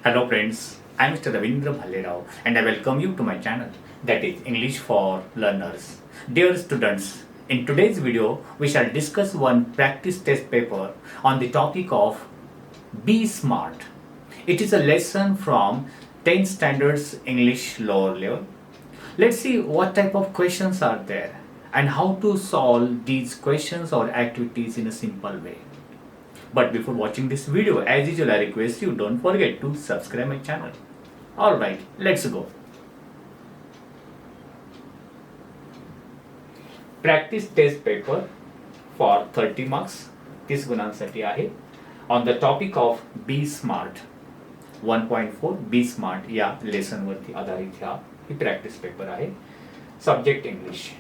Hello friends, I am Mr. Ravindra Bhallerao and I welcome you to my channel, that is English for Learners. Dear students, in today's video we shall discuss one practice test paper on the topic of Be Smart. It is a lesson from 10th standards English lower level. Let's see what type of questions are there and how to solve these questions or activities in a simple way. But before watching this video, as usual, I request you don't forget to subscribe my channel. Alright, let's go. Practice test paper for 30 marks. 30 गुणांसाठी आहे. On the topic of Be Smart. 1.4 Be Smart या lesson वरती आधारित ही practice paper आहे. Subject English.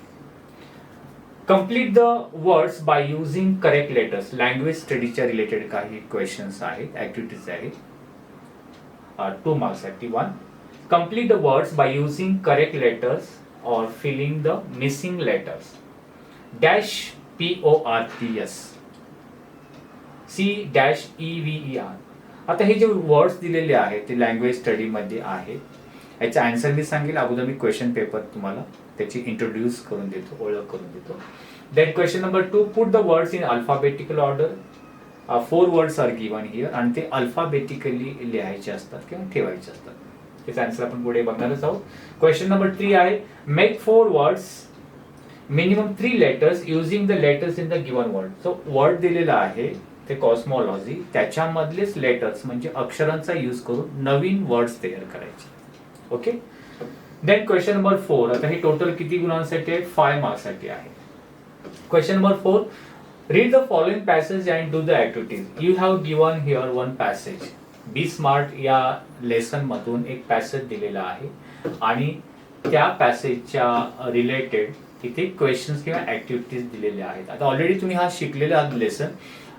Complete the words by using correct letters. Language स्टडीच्या related काही questions आहेत, activities आहेत. 2 marks साठी 1. Complete the words by using correct letters or filling the missing letters. Dash PORTS C-EVER. आता हे जे words दिलेले आहेत ते लँग्वेज स्टडी मध्ये आहेत. याचा आन्सर मी सांगेल, अगोदर मी क्वेश्चन पेपर तुम्हाला त्याची इंट्रोड्यूस करून देतो, ओळख करून देतो. Then question number 2, put the words in alphabetical order. 4 words are given here आणि ते अल्फाबेटिकली लिहायचे असतात किंवा ठेवायचे असतात. त्याचा आन्सर आपण पुढे बघणारच आहोत. क्वेश्चन नंबर 3 आहे, make 4 words minimum 3 letters using the letters in the given word. So word दिलेला आहे ते कॉस्मॉलॉजी, त्याच्यामधलेच लेटर्स म्हणजे अक्षरांचा यूज करून नवीन वर्ड्स तयार करायचे. ओके. देन क्वेश्चन नंबर 4, आता हे टोटल किती गुणांसाठी आहे? 5 मार्क्स साठी आहे. Question number 4, read the following passage and do the activities. You have given here one passage. Be smart या लेसन मधून एक पॅसेज दिलेला आहे आणि त्या पॅसेजच्या रिलेटेड इथे क्वेश्चन्स किंवा ऍक्टिव्हिटीज दिलेल्या आहेत. आता ऑलरेडी तुम्ही हा शिकलेला आहात लेसन.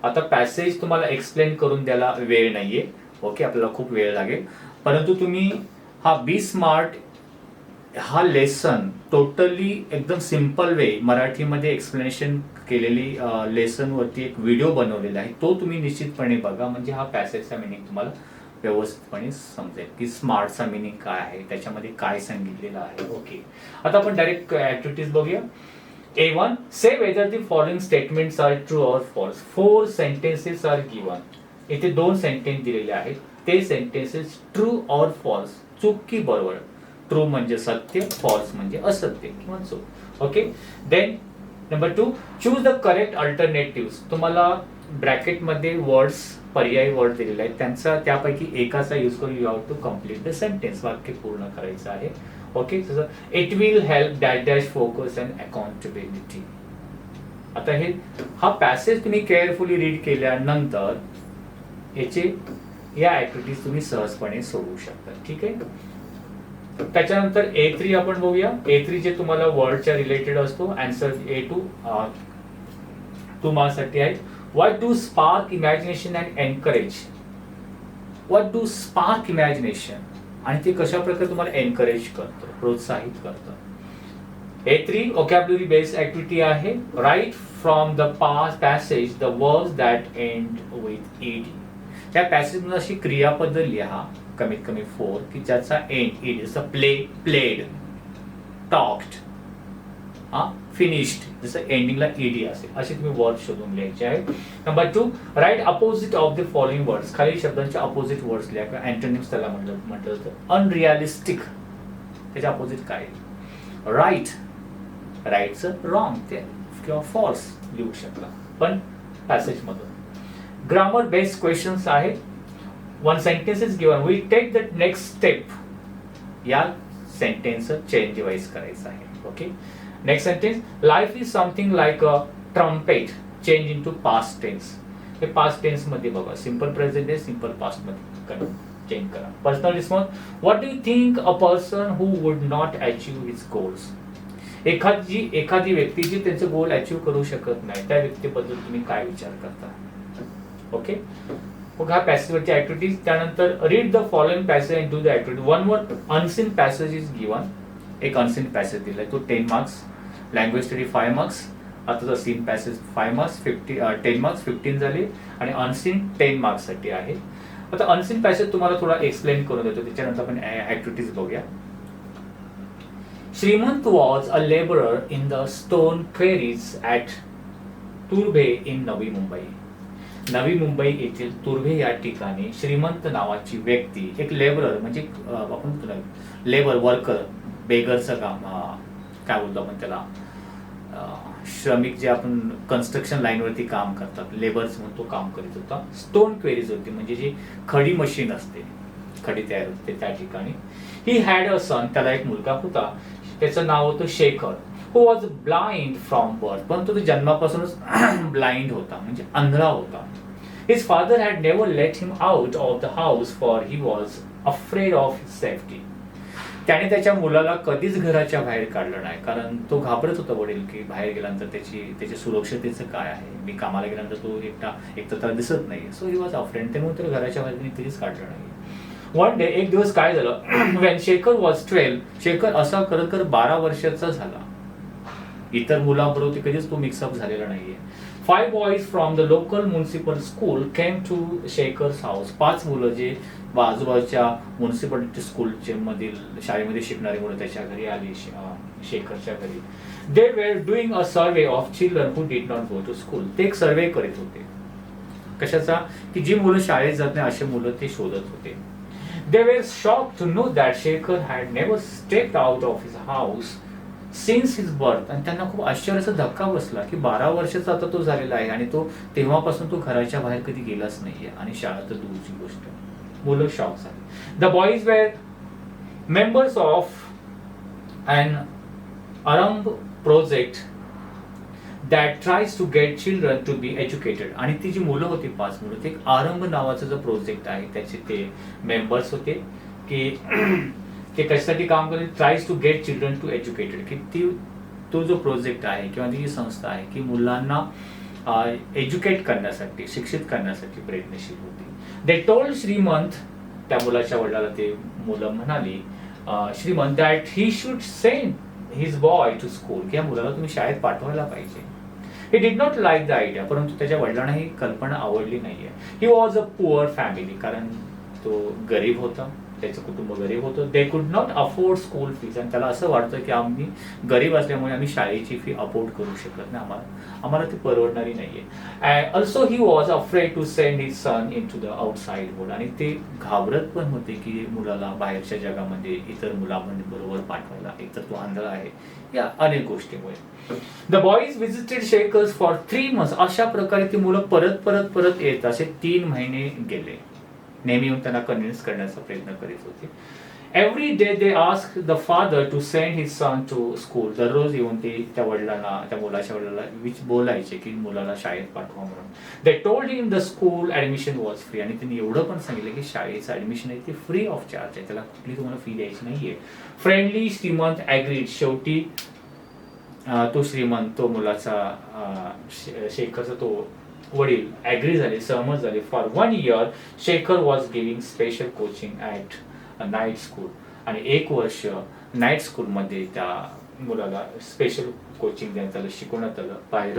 आता पॅसेज तुम्हाला एक्सप्लेन करून द्यायला वेळ नाहीये. ओके, आपल्याला खूप वेळ लागेल, परंतु तुम्ही हा बी स्मार्ट हा लेसन टोटली एकदम सिंपल वे मराठीमध्ये एक्सप्लेनेशन केलेली लेसन वरती एक व्हिडिओ बनवलेला आहे. तो तुम्ही निश्चितपणे बघा, म्हणजे हा पॅसेजचा मिनिंग तुम्हाला व्यवस्थितपणे समजेल की स्मार्टचा मिनिंग काय आहे, त्याच्यामध्ये काय सांगितलेलं आहे. ओके, आता आपण डायरेक्ट ऍक्टिव्हिटीज बघूया. A1, say whether the following statements are true or false. 4 sentences are given. इथे 2 सेंटेन्स दिलेले आहेत. ते सेंटेन्सेस ट्रू और फॉल्स, चूक की बरोबर. ट्रू म्हणजे सत्य, फॉल्स म्हणजे असत्य किंवा चूक. Okay. Then number 2, choose the correct alternatives. तुम्हाला ब्रॅकेट मध्ये वर्ड्स, पर्यायी वर्ड दिलेले आहेत, त्यांचा त्यापैकी एकाचा यूज करून you have to complete the sentence. वाक्य पूर्ण करायचं आहे. Okay. It will help dash dash focus and accountability. आता हे हा पॅसेज तुम्ही केअरफुली रीड केल्यानंतर याचे या ऍक्टिव्हिटीज तुम्ही सहजपणे सोडवू शकता. ठीक आहे. त्याच्यानंतर A3 आपण बघूया. A3 जे तुम्हाला वर्डच्या रिलेटेड असतो. आन्सर A2 2 मार्क्स साठी आहे. What do spark imagination and encourage. What do spark imagination, आणि ते कशा प्रकारे तुम्हाला एनकरेज करतं, प्रोत्साहित करतं. A3 व्होकॅब्युलरी बेस्ड ऍक्टिव्हिटी आहे. Write from the past passage the words that end with ed. त्या पॅसेज मध्ये अशी क्रियापद लिहा, कमीत कमी 4, की ज्याचा एंड ed, जसं प्ले, प्लेड, टॉक्ड, फिनिश्ड, जसं एंडिंगला ed असेल, असे तुम्ही वर्ड शोधून लिहायचे आहे. Number 2, write opposite of the following words. खालील शब्दांचे अपोजिट वर्ड्स लिहा किंवा अँटोनिम्स त्याला म्हटलं जातं. अनरिअलिस्टिक, त्याच्या अपोजिट काय? राईट, राईटचं रॉंग ते किंवा फॉल्स लिहू शकता पण पॅसेज मधून. ग्रामर बेस्ड क्वेश्चन्स आहे. 1 sentence is given. We take the next step. या सेंटेन्स चेंज डिवाइस करायचं आहे. Okay. Next sentence, life is something like a trumpet, change into past tense. हे पास्ट टेन्स मध्ये बघा, simple present tense simple past मध्ये change करा. Personal response, what do you think a person who would not achieve his goals. एखादी व्यक्ती जी त्यांचे goal achieve करू शकत नाही, त्या व्यक्तीबद्दल तुम्ही काय विचार करता. ओके. मग हा पॅसेजवरची ऍक्टिव्हिटीज. त्यानंतर read the following passage and do the activity. 1 more unseen passage is given. एक अनसीन पॅसेज दिलाय, तो 10 मार्क्स. Language study 5 marks. आता सीन पॅसेज 5 मार्क्स, 10 मार्क्स, 15 झाले आणि अनसीन 10 मार्क्स साठी आहे. आता अनसीन पॅसेज तुम्हाला थोडा एक्सप्लेन करून देतो, त्याच्यानंतर आपण ऍक्टिव्हिटीज बघूया. श्रीमंत was a labourer in the stone queries at Turbhe in Navi Mumbai. Navi Mumbai येथील तुर्भे या ठिकाणी श्रीमंत नावाची व्यक्ती, एक लेबरर म्हणजे आपण लेबर वर्कर, बेगरचं काम, काय बोलतो आपण त्याला, श्रमिक जे आपण कन्स्ट्रक्शन लाईनवरती काम करतात, लेबर्स म्हणून तो काम करीत होता. स्टोन क्वेरीज होती म्हणजे जी खडी मशीन असते, खडी तयार होते त्या ठिकाणी. ही हॅड अ सन, त्याला एक मुलगा होता, त्याचं नाव होतं शेखर, हु वॉज ब्लाइंड फ्रॉम बर्थ, पण तो जन्मापासूनच ब्लाइंड होता म्हणजे आंधळा होता. His father had never let him out of the house for he was afraid of his safety. त्याने त्याच्या मुलाला कधीच घराच्या बाहेर काढलं नाही, कारण तो घाबरत होता वडील की बाहेर गेल्यानंतर त्याच्या सुरक्षितेचं काय आहे, मी कामाला गेल्यानंतर तो एक तर त्याला दिसत नाही. सो ही वॉज अफ्रेड, त्यामुळे तर घराच्या बाहेर त्यांनी कधीच काढलं नाही. वन डे, एक दिवस काय झालं, वेन शेखर वॉज 12, शेखर असा करत 12 वर्षाचा झाला. इतर मुलांबरोबर कधीच तो मिक्सअप झालेला नाहीये. 5 boys from the local municipal school came to Shekhar's house. 5 मुलं जे आजूबाजूच्या म्युनिसिपालिटी स्कूलचे मधील शाळेमध्ये शिकणारी मुलं त्याच्या घरी आली, शेखरच्या घरी. They were doing a survey of children who did not go to school. ते एक सर्वे करीत होते, कशाचा, की जी मुलं शाळेत जात नाही असे मुलं ते शोधत होते. They were shocked to know that Shekhar had never stepped out of his house since his birth. आणि त्यांना खूप आश्चर्याचा धक्का बसला की 12 वर्षाचा आता तो झालेला आहे आणि तो तेव्हापासून तो घराच्या बाहेर कधी गेलाच नाहीये आणि शाळा तर दूरची गोष्ट. मुलं शॉक झाली. The boys were members of an Aarambh project that tries to get children to be educated. आणि ती जी मुलं होती, 5 मुलं, ते एक आरंभ नावाचा जो प्रोजेक्ट आहे त्याचे ते मेंबर्स होते की ते कशासाठी काम करते, tries to get children to educated, की तो जो प्रोजेक्ट आहे किंवा ती जी संस्था आहे की मुलांना एज्युकेट करण्यासाठी, शिक्षित करण्यासाठी प्रयत्नशील होती. दे टोल्ड श्रीमंत, त्या मुलाच्या वडिलाला ते मुलं म्हणाली, श्रीमंत, that he should send his boy to school, की या मुलाला तुम्ही शाळेत पाठवायला पाहिजे. He did not like the idea, परंतु त्याच्या वडिलांना ही कल्पना आवडली नाहीये. He was a poor family, कारण तो गरीब होता, त्याचं कुटुंब गरीब होतं. They could not afford school fees, आणि त्याला असं वाटतं की आम्ही गरीब असल्यामुळे आम्ही शाळेची फी अफोर्ड करू शकत नाही, आम्हाला ती परवडणारी नाहीये. Also he was afraid to send his son into the outside world, आणि ते घाबरत पण होते की मुलाला बाहेरच्या जगामध्ये इतर मुलांबरोबर पाठवायला, एकतर तो आंधळा आहे, या अनेक गोष्टीमुळे. The boys visited Shekhar's for 3 months. अशा प्रकारे ती मुलं परत येत, असे 3 महिने गेले. नेहमी येऊन त्यांना कन्व्हिन्स करण्याचा प्रयत्न करीत होते. Every day they ask the father to send his son to school. दररोज येऊन ते त्या मुलाच्या वडिलांना बोलायचे की मुलाला शाळेत पाठवा म्हणून. They told him the school admission was free, आणि त्यांनी एवढं पण सांगितलं की शाळेचं ऍडमिशन आहे ते फ्री ऑफ चार्ज आहे, त्याला कुठली तुम्हाला फी द्यायची नाहीये. फ्रेंडली श्रीमंत ऍग्रीड. शेवटी तो श्रीमंत, तो मुलाचा शेखरचा तो वडील ऍग्री झाले, सहमत झाले. For 1 year Shekhar was giving special coaching at a night school, आणि 1 वर्ष नाईट स्कूलमध्ये त्या मुलाला स्पेशल कोचिंग देण्यात आलं, शिकवण्यात आलं. बाय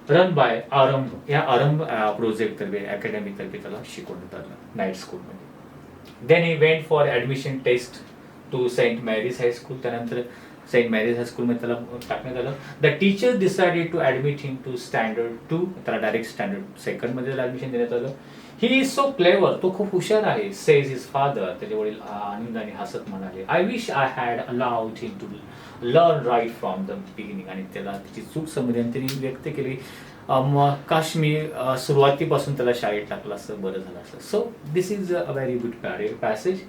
रन बाय आरंभ, या आरंभ प्रोजेक्ट तर्फे, अकॅडमी तर्फे त्याला शिकवण्यात आलं नाईट स्कूलमध्ये. Then he went for admission test to Saint Mary's High School. त्यानंतर सेंट मॅरीज हायस्कूलमध्ये त्याला टाकण्यात आलं. The teacher decided to admit him to standard 2. त्याला डायरेक्ट स्टँडर्ड 2 मध्ये त्याला ऍडमिशन देण्यात आलं. ही इज सो क्लेवर, तो खूप हुशार आहे, सेज हिज फादर. त्याचे वडील आनंदाने हसत म्हणाले, I wish I had allowed him to learn right from the beginning. आणि त्याला त्याची चूक समजली आणि त्यांनी व्यक्त केली, काश मी सुरुवातीपासून त्याला शाळेत टाकलं असं बरं झालं असतं. So this is a very good passage.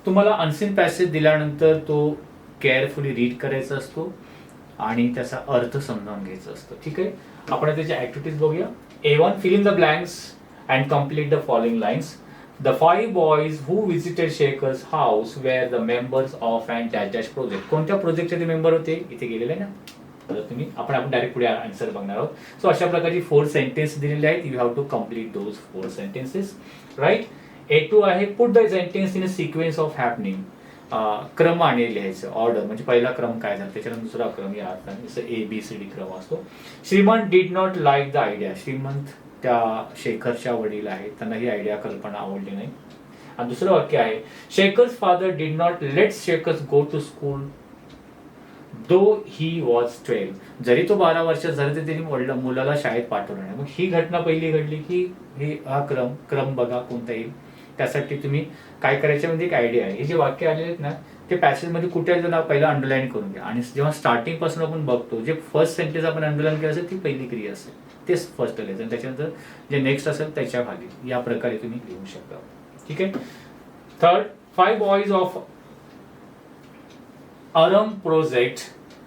तुम्हाला अनसीन पॅसेज दिल्यानंतर तो केअरफुली रीड करायचा असतो आणि त्याचा अर्थ समजावून घ्यायचा असतो. ठीक आहे, आपण त्याच्या ऍक्टिव्हिटीज बघूया. A1, fill in the blanks and complete the following lines. The 5 boys who visited Shekhar's house were the members of an dash project. कोणत्या प्रोजेक्टचे ते मेंबर होते, इथे गेलेले ना, तुम्ही आपण डायरेक्ट पुढे आन्सर बघणार आहोत. सो अशा प्रकारची 4 सेंटेन्स दिलेले आहेत. You have to complete those 4 sentences, right. A2 आहे, put the sentence in a sequence of happening. क्रमाने लिहायचं, ऑर्डर म्हणजे पहिला क्रम काय झाला त्याच्यानंतर दुसरा क्रम, या अर्थाने जसं ABCD क्रम असतो. श्रीमंत did not like the idea. श्रीमंत त्या शेखरच्या वडील आहेत, त्यांना ही आयडिया कल्पना आवडली नाही. आणि दुसरं वाक्य आहे, Shekhar's father did not let Shekhar's go to school though he was 12. जरी तो 12 वर्ष झाले तरी त्यांनी मुलाला शाळेत पाठवलं नाही. मग ही घटना पहिली घडली की हा क्रम बघा कोणता येईल. त्यासाठी तुम्ही काय करायचं म्हणजे एक आयडिया आहे. हे जे वाक्य आलेले आहेत ना ते पॅसेजमध्ये कुठे नाव पहिला अंडरलाईन करून घ्या. आणि जेव्हा स्टार्टिंग पासून आपण बघतो जे फर्स्ट सेंटेन्स आपण अंडरलाईन केलं असेल ती पहिली क्रिया असेल, तेच फर्स्ट लिहायचं. त्याच्यानंतर जे नेक्स्ट असेल त्याच्या खाली या प्रकारे तुम्ही लिहू शकता. ठीक आहे. Third, 5 boys of Aram project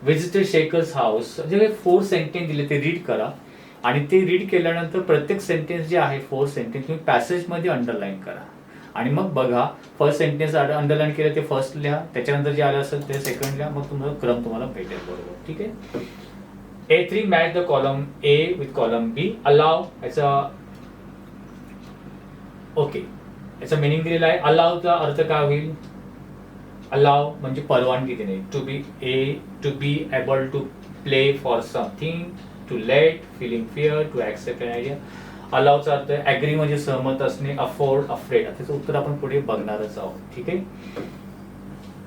visited Shekhar's house. जे 4 सेंटेन्स दिले ते रीड करा आणि ते रीड केल्यानंतर प्रत्येक सेंटेन्स जे आहे 4 सेंटेन्स तुम्ही पॅसेजमध्ये अंडरलाईन करा आणि मग बघा फर्स्ट सेंटेन्स अंडरलाईन केलं ते फर्स्ट लिहा, त्याच्यानंतर जे आलं असेल ते सेकंड लिहा, मग तुम्हाला क्रम तुम्हाला भेटेल बरोबर. ठीक आहे. A3 match the column A with column B. Allow याचा ओके याचा मिनिंग दिलेला आहे. अलावचा अर्थ काय होईल? अलाव म्हणजे परवानगी देणे. To be able to play for something, to let, feeling fear, to accept an idea. अलावचा अर्थ ऍग्री म्हणजे सहमत असणे, अफोर्ड, अफ्रेड. त्याचं उत्तर आपण पुढे बघणारच आहोत. ठीक आहे.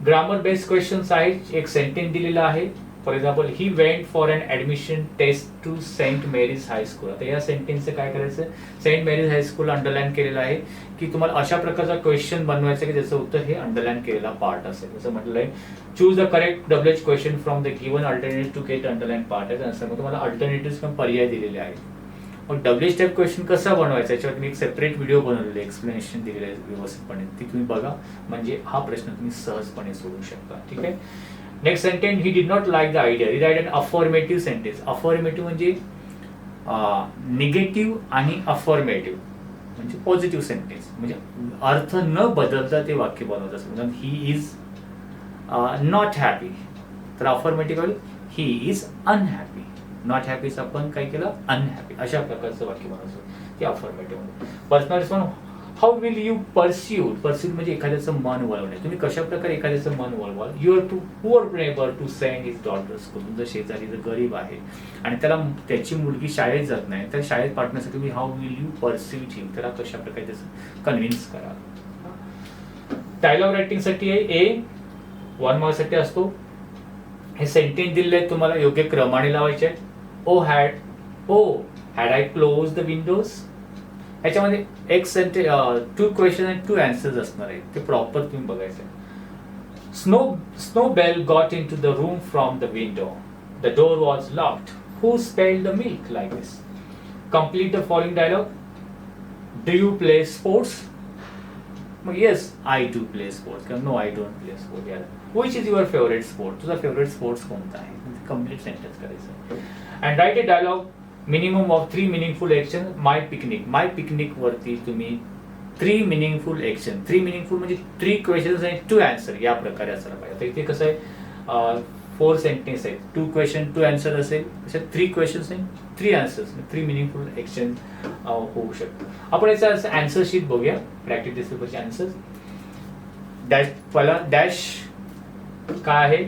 ग्रामर बेस्ड क्वेश्चन्स आहेत. एक सेंटेन्स दिलेला आहे. For example, he went for an admission test to Saint Mary's High School. आता या सेंटेन्सचं काय करायचं? सेंट मेरीज हायस्कूल अंडरलाईन केलेलं आहे की तुम्हाला अशा प्रकारचा क्वेश्चन बनवायचं की ज्याचं उत्तर हे अंडरलाईन केलेला पार्ट असेल. जसं म्हटलं आहे, choose the correct WH question from the given alternative to get underline part आहे. असं मग तुम्हाला अल्टरनेटिव्ह किंवा पर्याय दिलेले आहेत. मग डब्ल्यूएच टाईप क्वेश्चन कसा बनवायचा याच्यावर मी एक सेपरेट व्हिडिओ बनवलेला, एक्सप्लेनेशन दिलेलं आहे व्यवस्थितपणे, ती तुम्ही बघा म्हणजे हा प्रश्न तुम्ही सहजपणे सोडवू शकता. ठीक आहे. Next sentence, he did not like the idea. Rewrite an affirmative sentence. Affirmative म्हणजे निगेटिव्ह आणि अफॉर्मेटिव्ह म्हणजे पॉझिटिव्ह सेंटेन्स, म्हणजे अर्थ न बदलता ते वाक्य बनवत असतं. ही इज नॉट हॅपी, तर affirmative he is unhappy. Not हॅपीच आपण काय केलं? अनहॅपी. अशा प्रकारचं वाक्य बनवतो ते affirmative. Personal response, how will you pursue म्हणजे एखाद्याचं मन वळवणे. तुम्ही कशा प्रकारे एखाद्याचं मन वळवाल? Your to poor neighbour to send his daughter school. तुमचा शेजारी जर गरीब आहे आणि त्याला त्याची मुलगी शाळेत जात नाही, तर शाळेत पाठवण्यासाठी तुम्ही हाऊ विल यू परस्यू हिम, त्याला कशा प्रकारे त्याचं कन्व्हिन्स करा. डायलॉग रायटिंगसाठी आहे A 1 मार्क्ससाठी असतो. हे सेंटेन्स दिलेले आहेत तुम्हाला योग्य क्रमाने लावायचे. Had I close the Windows. याच्यामध्ये एक सेंटेन्स 2 क्वेश्चन आणि 2 आन्सर्स असणार आहेत, ते प्रॉपर तुम्ही बघायचं. Snow bell got into the room from the window. The door was locked. Who spelled the milk like this. Complete the following dialogue. Do you play sports? मग yes I do play sports किंवा no I don't play sport. यार which is your favourite sport? तुझा favourite sports कोणता आहे? Complete sentence करायचं. And write a dialogue minimum of 3 meaningful action. My picnic वरती तुम्ही 3 meaningful action. 3 meaningful म्हणजे 3 questions आणि 2 आन्सर या प्रकारे असायला पाहिजे. तर इथे कसं आहे 4 सेंटेन्स आहेत. 2 क्वेश्चन 2 आन्सर असेल, तसे 3 क्वेश्चन्स आणि 3 आन्सर्स, 3 मिनिंगफुल ॲक्शन होऊ शकतं. आपण याचा आन्सर शीट बघूया. प्रॅक्टिस पेपरचे आन्सर्स. डॅश पहिला डॅश काय आहे?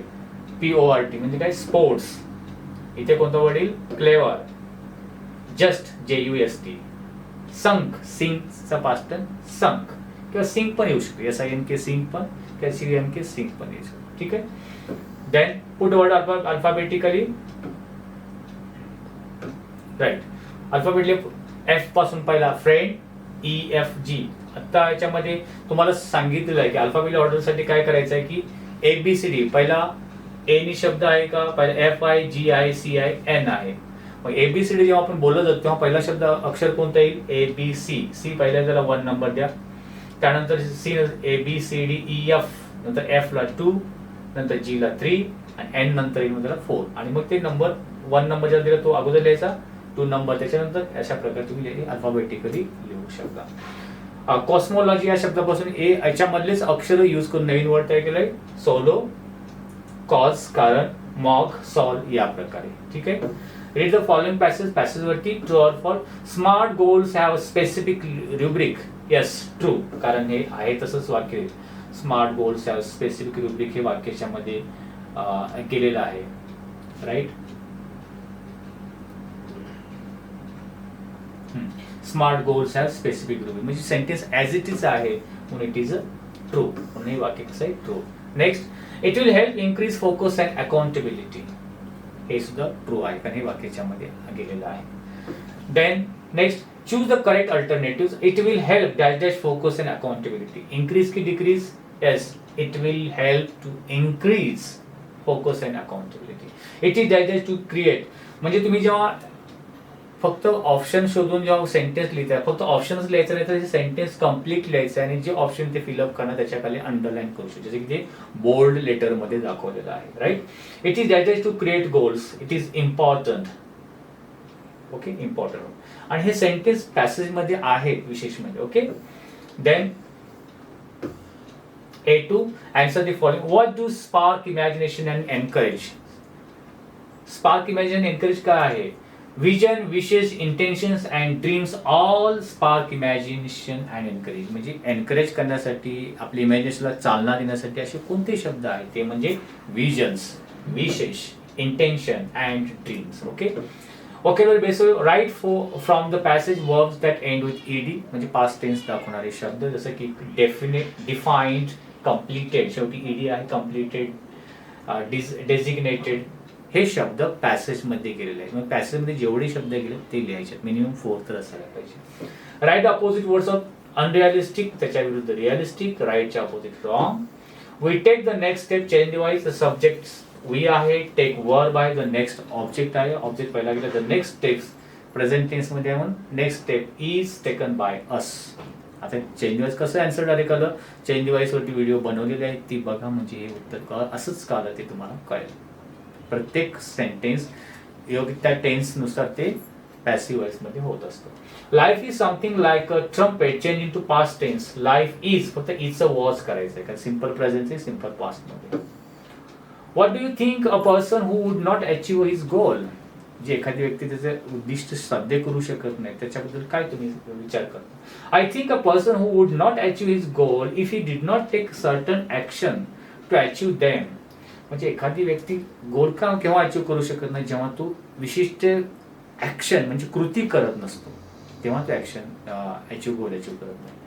PORT म्हणजे काय? स्पोर्ट्स. इथे कोणता वर्ड येईल? क्लेवर. Just JUST. संक सिंकचा पास्ट संक किंवा सिंक पण येऊ शकतो. SINK सिंक पण किंवा CNK सिंक पण येऊ शकतो. ठीक आहे. Then put word alphabetically. Right. Alphabetically F पासून पहिला फ्रेंड EFG. आता याच्यामध्ये तुम्हाला सांगितलेलं आहे की अल्फाबेटिक ऑर्डरसाठी काय करायचं आहे की ABCD पहिला A नी शब्द आहे का? पहिला FIGICIN आहे. मग ABCD जेव्हा आपण बोलत जातो तेव्हा पहिला शब्द अक्षर कोणता येईल? ABC. C पहिल्या त्याला 1 नंबर द्या. त्यानंतर C ABCDEF, नंतर F ला 2, नंतर G ला 3 आणि N नंतर येईल त्याला 4. आणि मग ते नंबर 1 नंबर ज्याला दिला तो अगोदर लिहायचा, 2 नंबर त्याच्यानंतर. अशा प्रकारे तुम्ही अल्फाबेटिकली लिहू शकता. कॉस्मोलॉजी या शब्दापासून याच्यामधलेच अक्षर यूज करून नवीन वर्ड तयार केलंय. सोलो, कॉज कारण, मॉग, सॉल्व या प्रकारे. ठीक आहे. रीड द फॉलोइंग पॅसेज वरती true or false. Smart goals have specific rubric. Yes true, कारण हे आहे तसंच वाक्य. Smart goals have specific rubric हे वाक्याच्या मध्ये केलेलं आहे. Right. Smart goals have specific rule. म्हणजे सेंटेन्स ॲज इट इज आहे म्हणून इट इज अ ट्रू, म्हणून हे वाक्य कसं आहे true. Next, it will help increase focus and accountability. हे सुद्धा ट्रू आहे कारण हे वाक्याच्यामध्ये गेलेलं आहे. Then next, choose the correct alternatives. It will help dash focus and accountability. Increase की decrease? Yes, it will help to increase focus and accountability. It is dash to create. म्हणजे तुम्ही जेव्हा फक्त ऑप्शन शोधून जेव्हा सेंटेन्स लिहिताय, फक्त ऑप्शनच लिहायचं नाही तर सेंटेन्स कम्प्लीट लिहायचं आणि जे ऑप्शन ते फिलअप करणं त्याच्या खाली अंडरलाईन करू शकतो, जसे की ते बोल्ड लेटर मध्ये दाखवलेलं आहे. Right. It is that to create goals. It is important. Okay, important. आणि हे सेंटेन्स पॅसेज मध्ये आहे विशेष म्हणजे. Okay. Then A2, answer the following. What do spark imagination and encourage? Spark imagination and encourage काय आहे? Vision, wishes, intentions and dreams all spark imagination and encourage. म्हणजे encourage करण्यासाठी, आपल्या इमॅजिनेशनला चालना देण्यासाठी असे कोणते शब्द आहेत? ते म्हणजे विजन्स, विशेष, intention and dreams. Okay. Vocabulary based, write from the passage verbs that end with ed, म्हणजे past tense दाखवणारे शब्द जसं की definite, defined, completed, शेवटी ed आहे, completed, designated, हे शब्द पॅसेज मध्ये गेलेले आहेत. मग पॅसेज मध्ये जेवढे शब्द गेले ते लिहायचे, मिनिमम 4 तर असायला पाहिजे. Write opposite words of unrealistic, त्याच्या विरुद्ध रिअलिस्टिक. राईटच्या opposite wrong. We take the next step, change device the subject we आहे, टेक वर्ब आहे, द नेक्स्ट ऑब्जेक्ट आहे, ऑब्जेक्ट पहिला गेला. The next steps present tense मध्ये आहे, next step is taken by us. आता चेंज डिवाइस कसं answer direct आलं, चेंज डिवाइस वरती व्हिडिओ बनवलेले आहेत, ती बघा म्हणजे हे उत्तर असंच का आलं ते तुम्हाला कळेल. प्रत्येक सेंटेन्स योग्य त्या टेन्स नुसार ते पॅसिव्ह वॉइस मध्ये होत असतो. Life is something like a trumpet, change into past tense. Life is फक्त इजचं वॉज करायचंय कारण सिंपल प्रेझेंट आहे, सिंपल पास्ट मध्ये. What do you think a person who would not achieve his goal? जे एखादी व्यक्ती त्याचे उद्दिष्ट साध्य करू शकत नाही त्याच्याबद्दल काय तुम्ही विचार करता? I think a person who would not achieve his goal if he did not take certain action to achieve them. म्हणजे एखादी व्यक्ती गोल का केव्हा अचीव्ह करू शकत नाही? जेव्हा तो विशिष्ट ऍक्शन म्हणजे कृती करत नसतो तेव्हा तो ऍक्शन अचीव्ह गोल अचीव्ह करत नाही.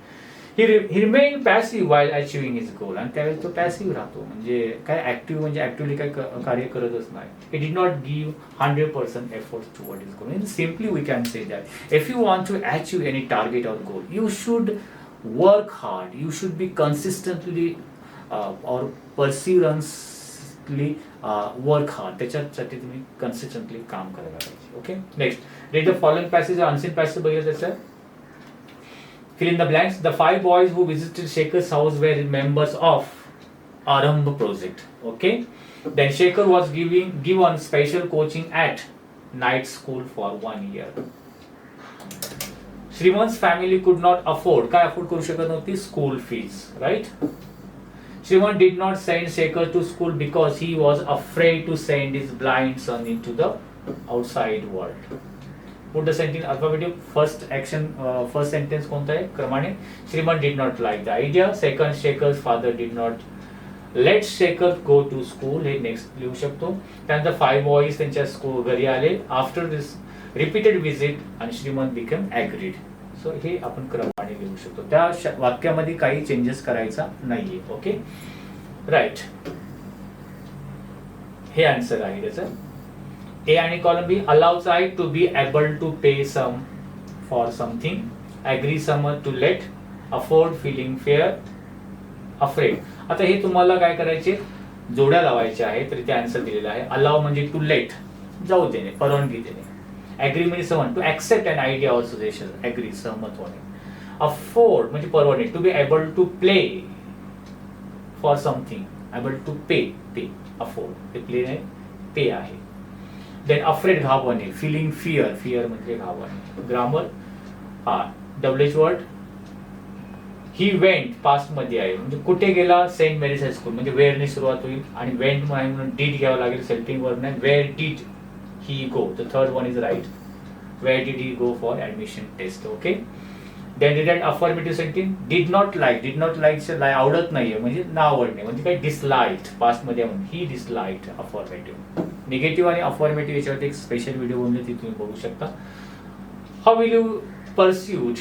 He remained passive while achieving his goal. आणि त्यावेळेस तो पॅसिव्ह राहतो, म्हणजे काय ऍक्टिव्ह म्हणजे ऍक्टिव्हली काय कार्य करतच नाही. He did not give 100% effort toward his goal. And simply we can say that if you want to achieve any target or goal, you should work hard. You should be consistently or perseverancely work hard. त्याच्यासाठी तुम्ही consistently काम करायला पाहिजे. Okay. Next, read the following passage. Unseen passage बघितलं त्याचं. Fill in the blanks. The 5 boys who visited Shekhar's house were members of Arambh project. Okay. Then Shekhar was given special coaching at night school for 1 year. Shriman's family could not afford. काय afford करू शकत नव्हती? School fees. Right? Shriman did not send Shekhar to school because he was afraid to send his blind son into the outside world. Put the sentence alphabetic. First action, first sentence कोणता आहे? क्रमाने. Shriman did not like the idea. Second, Shekhar's father did not let Shekhar go to school. हे next लिहू शकतो. त्यानंतर 5 boys त्यांच्या school घरी आले. After this repeated visit and Shriman became agreed. So हे आपण क्रमाने लिहू शकतो. त्या वाक्यामध्ये काही चेंजेस करायचा नाहीये. ओके. राईट. हे आन्सर आहे त्याचं. A आणि column B. allows I to be able to pay some for something, agree some to let, afford, feeling fear, afraid. आता हे तुम्हाला काय करायचे? जोड्या लावायच्या आहेत. तर इथे आन्सर दिलेला आहे. allow म्हणजे to let, जाऊ देणे, परवानगी देणे. agree म्हणजे सहमत, to accept an idea or suggestion, agree, सहमत होणे. afford म्हणजे परवडणे, to be able to play for something, able to pay, afford, ते play नाही, pay आहे. देन अफ्रेड घाबरणे, फिलिंग फिअर, फिअर म्हणजे घाबरणे. ग्रामर हा WH word. He went past मध्ये आहे म्हणजे कुठे गेला? सेंट मेरीज हायस्कूल म्हणजे वेअर ने सुरुवात होईल आणि वेंट म्हणून डीड घ्यावं लागेल सेल्फिंग वर्ड नाही. Where did he go? The third one is right. Where did he go for admission test. Okay. Then did affirmative sentence. Did not like, did not like आवडत नाहीये म्हणजे ना आवडणे म्हणजे काय? डिसलाइक्ड पास्ट मध्ये म्हणून ही डिसलाइक्ड. अफर्मेटिव्ह. निगेटिव्ह आणि affirmative याच्यावरती एक स्पेशल व्हिडिओ बनवली ती तुम्ही बघू शकता. How will you pursued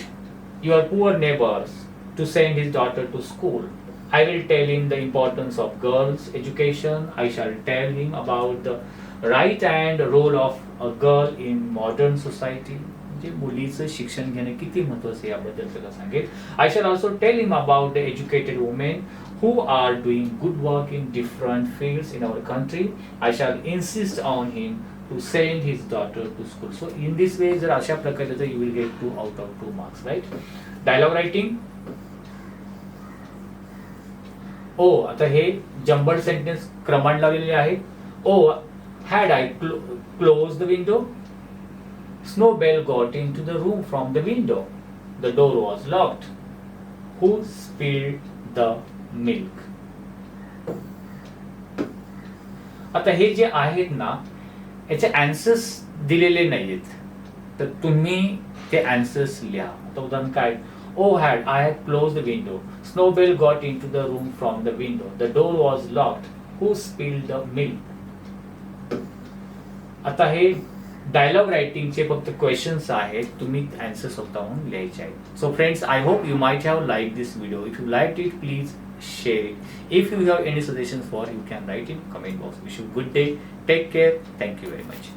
your poor neighbors to send his daughter to school. I will tell him the importance of girls' education. I shall tell him about the right and role of a girl in modern society. म्हणजे मुलीचं शिक्षण घेणं किती महत्वाचं आहे याबद्दल त्याला सांगेल. I shall also tell him about the educated women who are doing good work in different fields in our country. I shall insist on him to send his daughter to school. So in this way जर अशा प्रकारे you will get 2 out of 2 marks, right? Dialogue writing. ओ आता हे जंबड sentence क्रमांड लावलेले आहे. ओ had I closed the window, Snowbell got into the room from the window. The door was locked. Who spilled the milk? आता हे जे आहेत ना याचे आन्सर्स दिलेले नाहीत, तर तुम्ही ते आन्सर्स लिहा. आता उदाहरण काय, ओ had I had closed the window, Snowbell got into the room from the window, the door was locked, who spilled the milk? आता हे डायलॉग रायटिंगचे फक्त क्वेश्चन्स आहेत, तुम्ही आन्सर स्वतःहून लिहायचे आहेत. So friends, I hope you might have like this video. If you like it, please share it. If you have any suggestions for, you can write in comment box. Wish you good day. Take care. Thank you very much.